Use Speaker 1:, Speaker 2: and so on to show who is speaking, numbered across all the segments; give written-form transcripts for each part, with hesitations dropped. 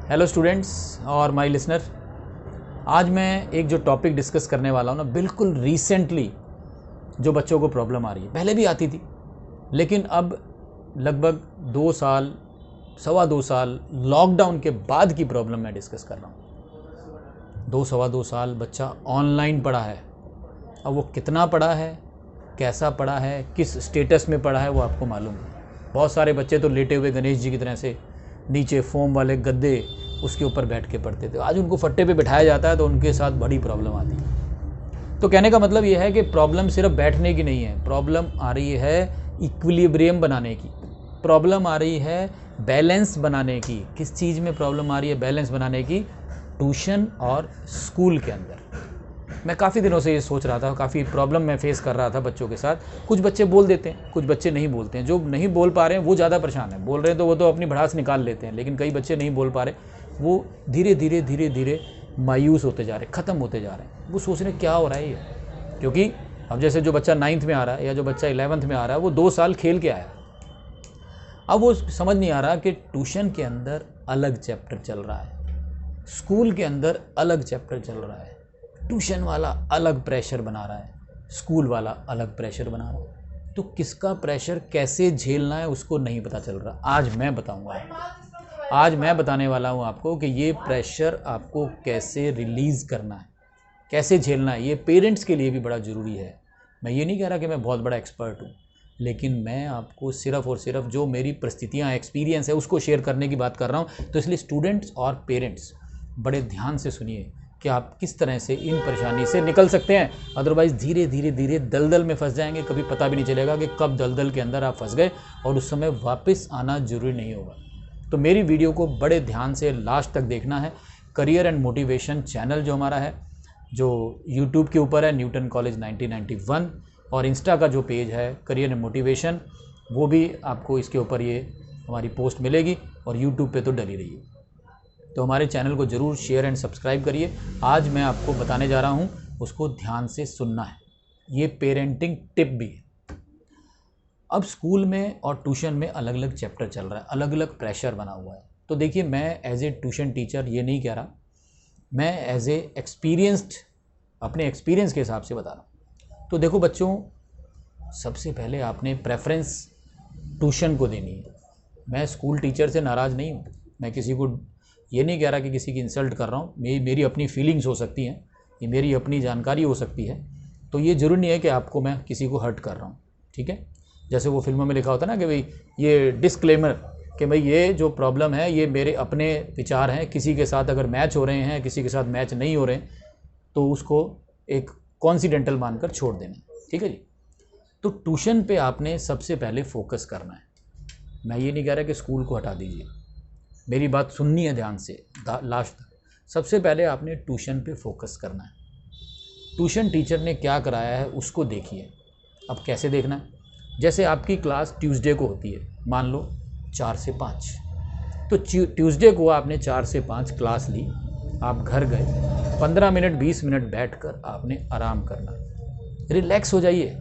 Speaker 1: Hello students और my listener. आज मैं एक जो टॉपिक डिस्कस करने वाला हूँ ना, बिल्कुल रिसेंटली जो बच्चों को प्रॉब्लम आ रही है, पहले भी आती थी लेकिन अब लगभग 2 साल, सवा 2 साल लॉकडाउन के बाद की प्रॉब्लम मैं डिस्कस कर रहा हूँ। सवा 2 साल बच्चा ऑनलाइन पढ़ा है। अब वो कितना पढ़ा है, कैसा पढ़ा है, किस स्टेटस में पढ़ा है, वो आपको मालूम है। बहुत सारे बच्चे तो लेटे हुए गणेश जी की तरह से नीचे फोम वाले गद्दे उसके ऊपर बैठ के पढ़ते थे। आज उनको फट्टे पे बिठाया जाता है तो उनके साथ बड़ी प्रॉब्लम आती है। तो कहने का मतलब ये है कि प्रॉब्लम सिर्फ बैठने की नहीं है, प्रॉब्लम आ रही है इक्विलिब्रियम बनाने की, प्रॉब्लम आ रही है बैलेंस बनाने की। किस चीज़ में प्रॉब्लम आ रही है बैलेंस बनाने की? ट्यूशन और स्कूल के अंदर। मैं काफ़ी दिनों से ये सोच रहा था, काफ़ी प्रॉब्लम मैं फेस कर रहा था बच्चों के साथ। कुछ बच्चे बोल देते हैं, कुछ बच्चे नहीं बोलते हैं। जो नहीं बोल पा रहे हैं वो ज़्यादा परेशान है, बोल रहे हैं तो वो तो अपनी भड़ास निकाल लेते हैं, लेकिन कई बच्चे नहीं बोल पा रहे, वो धीरे धीरे मायूस होते जा रहे, ख़त्म होते जा रहे हैं। वो सोच रहे क्या हो रहा है ये, क्योंकि अब जैसे जो बच्चा 9th में आ रहा है या जो बच्चा 11th में आ रहा है, वो 2 साल खेल के आया। अब वो समझ नहीं आ रहा कि ट्यूशन के अंदर अलग चैप्टर चल रहा है, स्कूल के अंदर अलग चैप्टर चल रहा है। ट्यूशन वाला अलग प्रेशर बना रहा है, स्कूल वाला अलग प्रेशर बना रहा है। तो किसका प्रेशर कैसे झेलना है उसको नहीं पता चल रहा। आज मैं बताऊंगा, आज मैं बताने वाला हूं आपको कि ये प्रेशर आपको कैसे रिलीज़ करना है, कैसे झेलना है। ये पेरेंट्स के लिए भी बड़ा ज़रूरी है। मैं ये नहीं कह रहा कि मैं बहुत बड़ा एक्सपर्ट हूँ, लेकिन मैं आपको सिर्फ और सिर्फ जो मेरी परिस्थितियाँ, एक्सपीरियंस है उसको शेयर करने की बात कर रहा हूँ। तो इसलिए स्टूडेंट्स और पेरेंट्स बड़े ध्यान से सुनिए कि आप किस तरह से इन परेशानी से निकल सकते हैं। अदरवाइज़ धीरे धीरे दलदल में फंस जाएंगे, कभी पता भी नहीं चलेगा कि कब दलदल के अंदर आप फंस गए, और उस समय वापस आना जरूरी नहीं होगा। तो मेरी वीडियो को बड़े ध्यान से लास्ट तक देखना है। करियर एंड मोटिवेशन चैनल जो हमारा है, जो यूट्यूब के ऊपर है, न्यूटन कॉलेज 1991, और इंस्टा का जो पेज है करियर एंड मोटिवेशन, वो भी आपको इसके ऊपर ये हमारी पोस्ट मिलेगी, और यूट्यूब पे तो डली रही है। तो हमारे चैनल को ज़रूर शेयर एंड सब्सक्राइब करिए। आज मैं आपको बताने जा रहा हूँ, उसको ध्यान से सुनना है। ये पेरेंटिंग टिप भी है। अब स्कूल में और ट्यूशन में अलग अलग चैप्टर चल रहा है, अलग अलग प्रेशर बना हुआ है। तो देखिए, मैं एज ए ट्यूशन टीचर ये नहीं कह रहा, मैं एज ए एक्सपीरियंस्ड अपने एक्सपीरियंस के हिसाब से बता रहा हूँ। तो देखो बच्चों, सबसे पहले आपने प्रेफरेंस ट्यूशन को देनी है। मैं स्कूल टीचर से नाराज़ नहीं हूँ, मैं किसी को ये नहीं कह रहा कि किसी की इंसल्ट कर रहा हूँ। मेरी अपनी फीलिंग्स हो सकती हैं, ये मेरी अपनी जानकारी हो सकती है। तो ये ज़रूरी नहीं है कि आपको मैं किसी को हर्ट कर रहा हूँ, ठीक है। जैसे वो फिल्मों में लिखा होता है ना कि भाई ये डिस्क्लेमर, कि भाई ये जो प्रॉब्लम है ये मेरे अपने विचार हैं, किसी के साथ अगर मैच हो रहे हैं, किसी के साथ मैच नहीं हो रहे हैं, तो उसको एक कॉन्सिडेंटल मानकर छोड़ देना, ठीक है जी। तो ट्यूशन पे आपने सबसे पहले फोकस करना है। मैं ये नहीं कह रहा कि स्कूल को हटा दीजिए, मेरी बात सुननी है ध्यान से लास्ट तक। सबसे पहले आपने ट्यूशन पे फोकस करना है। ट्यूशन टीचर ने क्या कराया है उसको देखिए। अब कैसे देखना है? जैसे आपकी क्लास ट्यूसडे को होती है, मान लो 4 से 5, तो ट्यूसडे को आपने 4 से 5 क्लास ली, आप घर गए, 15 मिनट 20 मिनट बैठकर आपने आराम करना, रिलैक्स हो जाइए।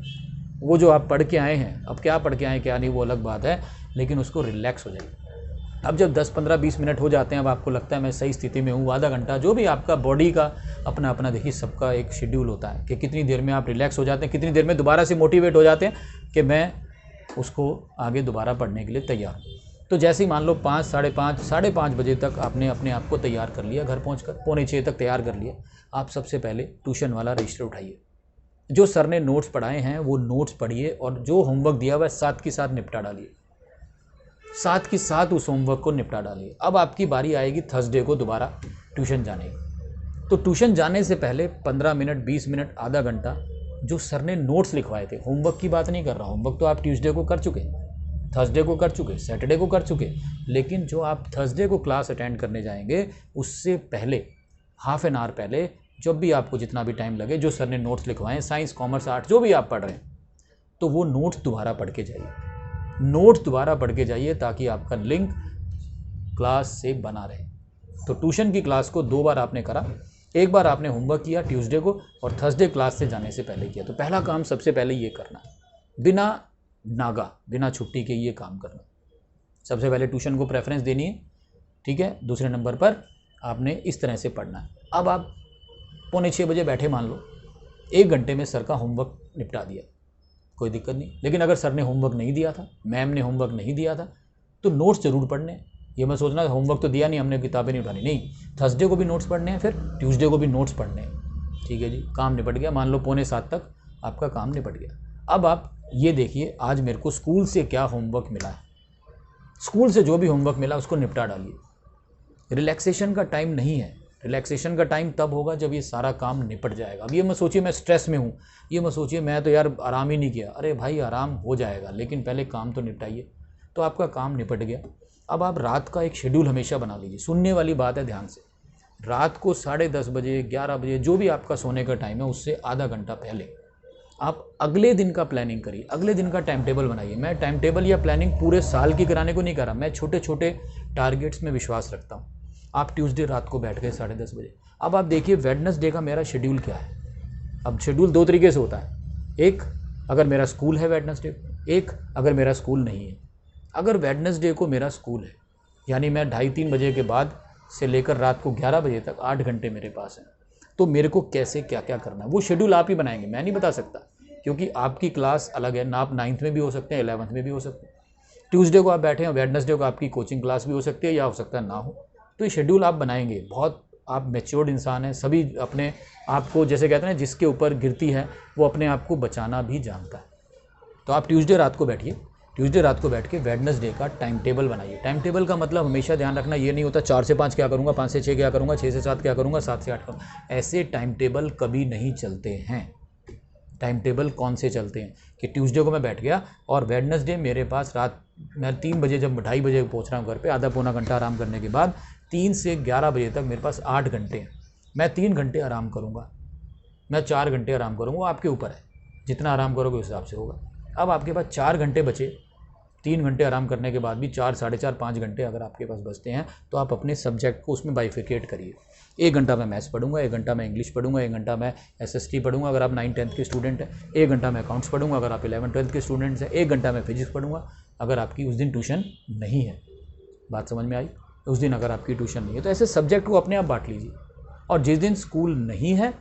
Speaker 1: वो जो आप पढ़ के आए हैं, अब क्या पढ़ के आए क्या नहीं वो अलग बात है, लेकिन उसको रिलैक्स हो जाइए। अब जब 10 15 20 मिनट हो जाते हैं, अब आपको लगता है मैं सही स्थिति में हूँ, आधा घंटा, जो भी आपका बॉडी का अपना अपना, देखिए सबका एक शेड्यूल होता है कि कितनी देर में आप रिलैक्स हो जाते हैं, कितनी देर में दोबारा से मोटिवेट हो जाते हैं कि मैं उसको आगे दोबारा पढ़ने के लिए तैयार हूँ। तो जैसे ही मान लो 5, साढ़े पाँच बजे तक आपने अपने आप को तैयार कर लिया, घर पहुँच कर 5:45 तक तैयार कर लिया, आप सबसे पहले ट्यूशन वाला रजिस्टर उठाइए। जो सर ने नोट्स पढ़ाए हैं वो नोट्स पढ़िए, और जो होमवर्क दिया हुआ है साथ के साथ निपटा डालिए, साथ के साथ उस होमवर्क को निपटा डालिए। अब आपकी बारी आएगी थर्सडे को दोबारा ट्यूशन जाने की। तो ट्यूशन जाने से पहले 15 मिनट 20 मिनट आधा घंटा जो सर ने नोट्स लिखवाए थे, होमवर्क की बात नहीं कर रहा, होमवर्क तो आप ट्यूसडे को कर चुके, थर्सडे को कर चुके, सैटरडे को कर चुके, लेकिन जो आप थर्सडे को क्लास अटेंड करने जाएंगे उससे पहले हाफ एन आवर पहले, जब भी आपको जितना भी टाइम लगे, जो सर ने नोट्स लिखवाएं, साइंस कॉमर्स आर्ट जो भी आप पढ़ रहे हैं, तो वो नोट्स दोबारा पढ़ के जाइए, नोट्स दोबारा पढ़ के जाइए, ताकि आपका लिंक क्लास से बना रहे। तो ट्यूशन की क्लास को 2 बार आपने करा, एक बार आपने होमवर्क किया ट्यूसडे को, और थर्सडे क्लास से जाने से पहले किया। तो पहला काम सबसे पहले ये करना, बिना नागा, बिना छुट्टी के ये काम करना। सबसे पहले ट्यूशन को प्रेफरेंस देनी है, ठीक है। दूसरे नंबर पर आपने इस तरह से पढ़ना है। अब आप 5:45 बजे बैठे, मान लो 1 घंटे में सर का होमवर्क निपटा दिया, कोई दिक्कत नहीं। लेकिन अगर सर ने होमवर्क नहीं दिया था, मैम ने होमवर्क नहीं दिया था, तो नोट्स जरूर पढ़ने हैं। ये मत सोचना होमवर्क तो दिया नहीं हमने, किताबें नहीं उठानी, नहीं, थर्सडे को भी नोट्स पढ़ने हैं, फिर ट्यूसडे को भी नोट्स पढ़ने हैं, ठीक है जी। काम निपट गया, मान लो 6:45 तक आपका काम निपट गया। अब आप ये देखिए आज मेरे को स्कूल से क्या होमवर्क मिला है, स्कूल से जो भी होमवर्क मिला उसको निपटा डालिए। रिलैक्सेशन का टाइम नहीं है, रिलैक्सेशन का टाइम तब होगा जब ये सारा काम निपट जाएगा। अब ये मत सोचिए मैं स्ट्रेस में हूँ, ये मत सोचिए मैं तो यार आराम ही नहीं किया, अरे भाई आराम हो जाएगा, लेकिन पहले काम तो निपटाइए। तो आपका काम निपट गया। अब आप रात का एक शेड्यूल हमेशा बना लीजिए। सुनने वाली बात है, ध्यान से। रात को 10:30 बजे 11 बजे जो भी आपका सोने का टाइम है उससे आधा घंटा पहले आप अगले दिन का प्लानिंग करिए, अगले दिन का टाइम टेबल बनाइए। मैं टाइम टेबल या प्लानिंग पूरे साल की कराने को नहीं कर रहा, मैं छोटे छोटे टारगेट्स में विश्वास रखता हूँ। आप ट्यूसडे रात को बैठ गए 10:30 बजे। अब आप देखिए वेडनेसडे का मेरा शेड्यूल क्या है। अब शेड्यूल 2 तरीके से होता है, एक अगर मेरा स्कूल है वेडनेसडे को, एक अगर मेरा स्कूल नहीं है। अगर वेडनेसडे को मेरा स्कूल है, यानी मैं 2:30-3 बजे के बाद से लेकर रात को 11 बजे तक 8 घंटे मेरे पास हैं, तो मेरे को कैसे क्या क्या करना है वो शेड्यूल आप ही बनाएंगे, मैं नहीं बता सकता, क्योंकि आपकी क्लास अलग है ना। आप 9th में भी हो सकते हैं, 11th में भी हो सकते हैं। ट्यूसडे को आप बैठे हैं, वेडनेसडे को आपकी कोचिंग क्लास भी हो सकती है या हो सकता है ना हो। तो ये शेड्यूल आप बनाएंगे। बहुत आप मैच्योर्ड इंसान हैं, सभी अपने आप को जैसे कहते हैं ना, जिसके ऊपर गिरती है वो अपने आप को बचाना भी जानता है। तो आप ट्यूसडे रात को बैठिए, ट्यूसडे रात को बैठ के वेडनेसडे का टाइम टेबल बनाइए। टाइम टेबल का मतलब हमेशा ध्यान रखना ये नहीं होता 4 से 5 क्या करूँगा, 5 से 6 क्या करूँगा, 6 से 7 क्या करूँगा, 7 से 8 करूँगा। ऐसे टाइम टेबल कभी नहीं चलते हैं। टाइम टेबल कौन से चलते हैं कि ट्यूसडे को मैं बैठ गया और वेडनेसडे मेरे पास रात मैं 3 बजे जब 2:30 बजे पहुँच रहा हूँ घर पे, आधा पौना घंटा आराम करने के बाद 3 से 11 बजे तक मेरे पास 8 घंटे हैं। मैं 3 घंटे आराम करूँगा, मैं 4 घंटे आराम करूँगा, वो आपके ऊपर है, जितना आराम करोगे उस हिसाब से होगा। अब आपके पास 4 घंटे बचे, 3 घंटे आराम करने के बाद भी 4, 4.5, 5 घंटे अगर आपके पास बचते हैं तो आप अपने सब्जेक्ट को उसमें बाइफिकेट करिए। 1 घंटा मैं मैथ्स पढ़ूंगा, 1 घंटा मैं इंग्लिश पढ़ूंगा, 1 घंटा मैं SST पढ़ूंगा अगर आप 9th-10th के स्टूडेंट हैं, 1 घंटा मैं अकाउंट्स पढ़ूंगा अगर आप 11th-12th के स्टूडेंट्स हैं, 1 घंटा मैं फिजिक्स पढ़ूंगा अगर आपकी उस दिन ट्यूशन नहीं है। बात समझ में आई? उस दिन अगर आपकी ट्यूशन नहीं है तो ऐसे सब्जेक्ट को अपने आप बांट लीजिए। और जिस दिन स्कूल नहीं है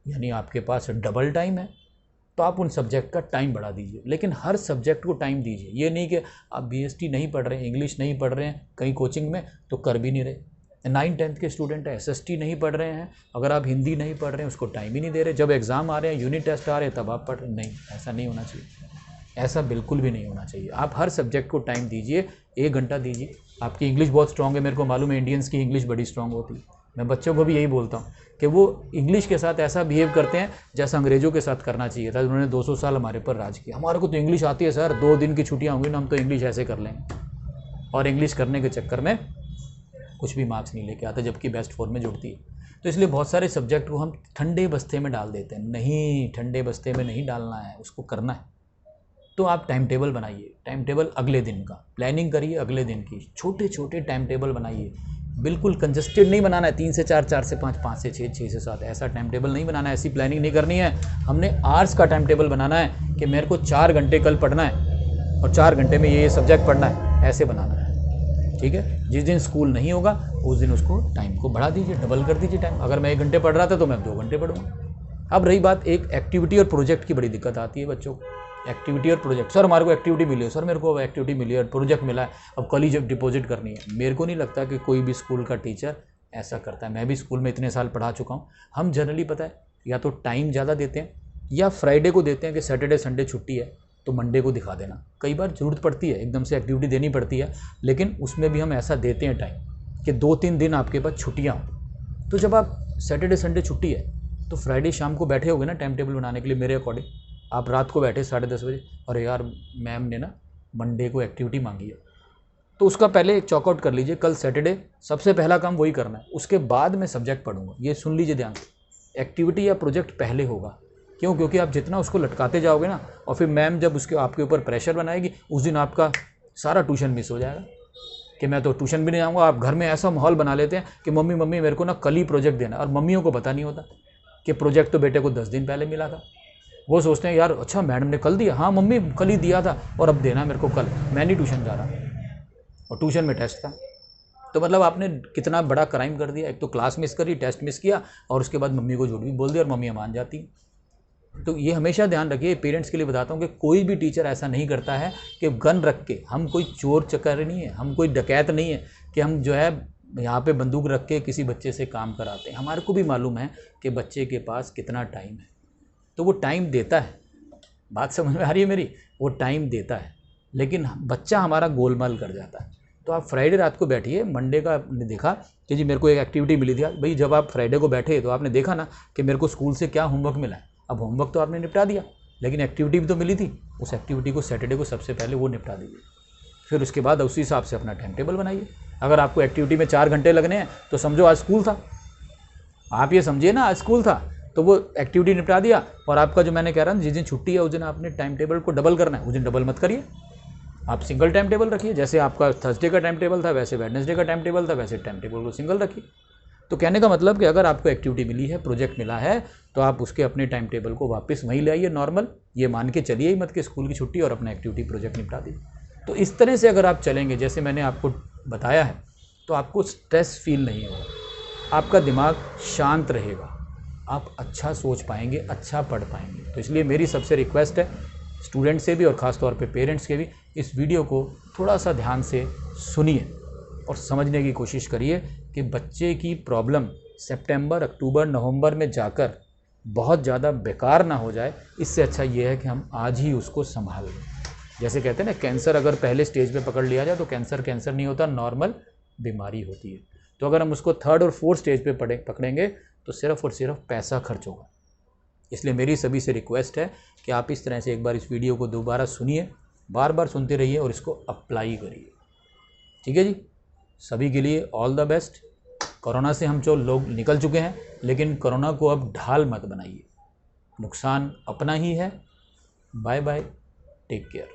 Speaker 1: यानी आपके पास डबल टाइम है तो आप उन सब्जेक्ट का टाइम बढ़ा दीजिए, लेकिन हर सब्जेक्ट को टाइम दीजिए। ये नहीं कि आप BST नहीं पढ़ रहे हैं, इंग्लिश नहीं पढ़ रहे हैं कहीं कोचिंग में तो कर भी नहीं रहे। 9th-10th के स्टूडेंट है, SST नहीं पढ़ रहे हैं, अगर आप हिंदी नहीं पढ़ रहे हैं उसको टाइम ही नहीं दे रहे। जब एग्ज़ाम आ रहे हैं, यूनिट टेस्ट आ रहे हैं तब आप पढ़ रहे, नहीं, ऐसा नहीं होना चाहिए, ऐसा बिल्कुल भी नहीं होना चाहिए। आप हर सब्जेक्ट को टाइम दीजिए, 1 घंटा दीजिए। आपकी इंग्लिश बहुत स्ट्रॉन्ग है, मेरे को मालूम है इंडियंस की इंग्लिश बड़ी स्ट्रॉन्ग होती है। मैं बच्चों को भी यही बोलता हूँ कि वो इंग्लिश के साथ ऐसा बिहेव करते हैं जैसा अंग्रेज़ों के साथ करना चाहिए था। उन्होंने 200 साल हमारे पर राज किया। हमारे को तो इंग्लिश आती है सर, 2 दिन की छुट्टियाँ होंगी ना हम तो इंग्लिश ऐसे कर लेंगे, और इंग्लिश करने के चक्कर में कुछ भी मार्क्स नहीं लेके आते, जबकि बेस्ट 4 में जुड़ती है। तो इसलिए बहुत सारे सब्जेक्ट को हम ठंडे बस्ते में डाल देते हैं। नहीं, ठंडे बस्ते में नहीं डालना है, उसको करना है। तो आप टाइम टेबल बनाइए, टाइम टेबल अगले दिन का प्लानिंग करिए, अगले दिन की छोटे छोटे टाइम टेबल बनाइए। बिल्कुल कंजस्टेड नहीं बनाना है, 3 से 4, 4 से 5, 5 से 6, 6 से 7, ऐसा टाइम टेबल नहीं बनाना है, ऐसी प्लानिंग नहीं करनी है। हमने आवर्स का टाइम टेबल बनाना है कि मेरे को 4 घंटे कल पढ़ना है और 4 घंटे में ये सब्जेक्ट पढ़ना है, ऐसे बनाना है, ठीक है। जिस दिन स्कूल नहीं होगा उस दिन उसको टाइम को बढ़ा दीजिए, डबल कर दीजिए टाइम। अगर मैं 1 घंटे पढ़ रहा था तो मैं 2 घंटे पढ़ूँगा। अब रही बात एक एक्टिविटी और प्रोजेक्ट की, बड़ी दिक्कत आती है बच्चों को। एक्टिविटी और प्रोजेक्ट, सर हमारे को एक्टिविटी मिली है, सर मेरे को एक्टिविटी मिली है, प्रोजेक्ट मिला है, अब कल ही जब डिपॉजिट करनी है। मेरे को नहीं लगता कि कोई भी स्कूल का टीचर ऐसा करता है। मैं भी स्कूल में इतने साल पढ़ा चुका हूँ। हम जनरली पता है या तो टाइम ज़्यादा देते हैं या फ्राइडे को देते हैं कि सैटरडे संडे छुट्टी है तो मंडे को दिखा देना। कई बार ज़रूरत पड़ती है, एकदम से एक्टिविटी देनी पड़ती है, लेकिन उसमें भी हम ऐसा देते हैं टाइम कि 2-3 दिन आपके पास छुट्टियाँ हों। तो जब आप सैटरडे संडे छुट्टी है तो फ्राइडे शाम को बैठे होगे ना टाइम टेबल बनाने के लिए, मेरे अकॉर्डिंग आप रात को बैठे 10:30 बजे, अरे यार मैम ने ना मंडे को एक्टिविटी मांगी है, तो उसका पहले एक चॉकआउट कर लीजिए। कल सैटरडे सबसे पहला काम वही करना है, उसके बाद मैं सब्जेक्ट पढ़ूंगा। ये सुन लीजिए ध्यान से, एक्टिविटी या प्रोजेक्ट पहले होगा। क्यों? क्योंकि आप जितना उसको लटकाते जाओगे ना, और फिर मैम जब उसके आपके ऊपर प्रेशर बनाएगी, उस दिन आपका सारा ट्यूशन मिस हो जाएगा कि मैं तो ट्यूशन भी नहीं जाऊँगा। आप घर में ऐसा माहौल बना लेते हैं कि मम्मी मेरे को ना कल ही प्रोजेक्ट देना, और मम्मियों को पता नहीं होता कि प्रोजेक्ट तो बेटे को 10 दिन पहले मिला था। वो सोचते हैं यार अच्छा मैडम ने कल दिया, हाँ मम्मी कल ही दिया था और अब देना मेरे को कल, मैं नहीं ट्यूशन जा रहा, और ट्यूशन में टेस्ट था। तो मतलब आपने कितना बड़ा क्राइम कर दिया। एक तो क्लास मिस करी, टेस्ट मिस किया, और उसके बाद मम्मी को झूठ भी बोल दिया और मम्मी मान जाती। तो ये हमेशा ध्यान रखिए, पेरेंट्स के लिए बताता हूँ कि कोई भी टीचर ऐसा नहीं करता है कि गन रख के, हम कोई चोर चक्कर नहीं है, हम कोई डकैत नहीं है कि हम जो है यहाँ पे बंदूक रख के किसी बच्चे से काम कराते हैं। हमारे को भी मालूम है कि बच्चे के पास कितना टाइम है, तो वो टाइम देता है। बात समझ में आ रही है मेरी? वो टाइम देता है, लेकिन बच्चा हमारा गोलमाल कर जाता है। तो आप फ्राइडे रात को बैठिए, मंडे का आपने देखा कि जी मेरे को एक एक्टिविटी मिली थी भाई, जब आप फ्राइडे को बैठे तो आपने देखा ना कि मेरे को स्कूल से क्या होमवर्क मिला है। अब होमवर्क तो आपने निपटा दिया, लेकिन एक्टिविटी भी तो मिली थी। उस एक्टिविटी को सैटरडे को सबसे पहले वो निपटा दीजिए, फिर उसके बाद उसी हिसाब से अपना टाइम टेबल बनाइए। अगर आपको एक्टिविटी में 4 घंटे लगने हैं तो समझो आज स्कूल था, आप ये समझिए ना आज स्कूल था, तो वो एक्टिविटी निपटा दिया। और आपका जो मैंने कह रहा ना, जिस दिन छुट्टी है उस दिन आपने टाइम टेबल को डबल करना है, उस दिन डबल मत करिए, आप सिंगल टाइम टेबल रखिए। जैसे आपका थर्सडे का टाइम टेबल था वैसे वेडनेसडे का टाइम टेबल था, वैसे टाइम टेबल को सिंगल रखिए। तो कहने का मतलब कि अगर आपको एक्टिविटी मिली है, प्रोजेक्ट मिला है, तो आप उसके अपने टाइम टेबल को वापस वहीं ले आइए नॉर्मल। ये मान के चलिए ही मत कि स्कूल की छुट्टी और अपना एक्टिविटी प्रोजेक्ट निपटा दीजिए। तो इस तरह से अगर आप चलेंगे जैसे मैंने आपको बताया है, तो आपको स्ट्रेस फील नहीं होगा, आपका दिमाग शांत रहेगा, आप अच्छा सोच पाएंगे, अच्छा पढ़ पाएंगे। तो इसलिए मेरी सबसे रिक्वेस्ट है स्टूडेंट से भी और ख़ास तौर पे पेरेंट्स के भी, इस वीडियो को थोड़ा सा ध्यान से सुनिए और समझने की कोशिश करिए कि बच्चे की प्रॉब्लम सितंबर, अक्टूबर, नवंबर में जाकर बहुत ज़्यादा बेकार ना हो जाए। इससे अच्छा ये है कि हम आज ही उसको संभाल लें। जैसे कहते हैं ना, कैंसर अगर पहले स्टेज पे पकड़ लिया जाए तो कैंसर नहीं होता, नॉर्मल बीमारी होती है। तो अगर हम उसको 3rd और 4th स्टेज पे पकड़ेंगे तो सिर्फ और सिर्फ पैसा खर्च होगा। इसलिए मेरी सभी से रिक्वेस्ट है कि आप इस तरह से एक बार इस वीडियो को दोबारा सुनिए, बार बार सुनते रहिए और इसको अप्लाई करिए। ठीक है जी, सभी के लिए ऑल द बेस्ट। कोरोना से हम जो लोग निकल चुके हैं, लेकिन कोरोना को अब ढाल मत बनाइए, नुकसान अपना ही है। Bye bye, take care.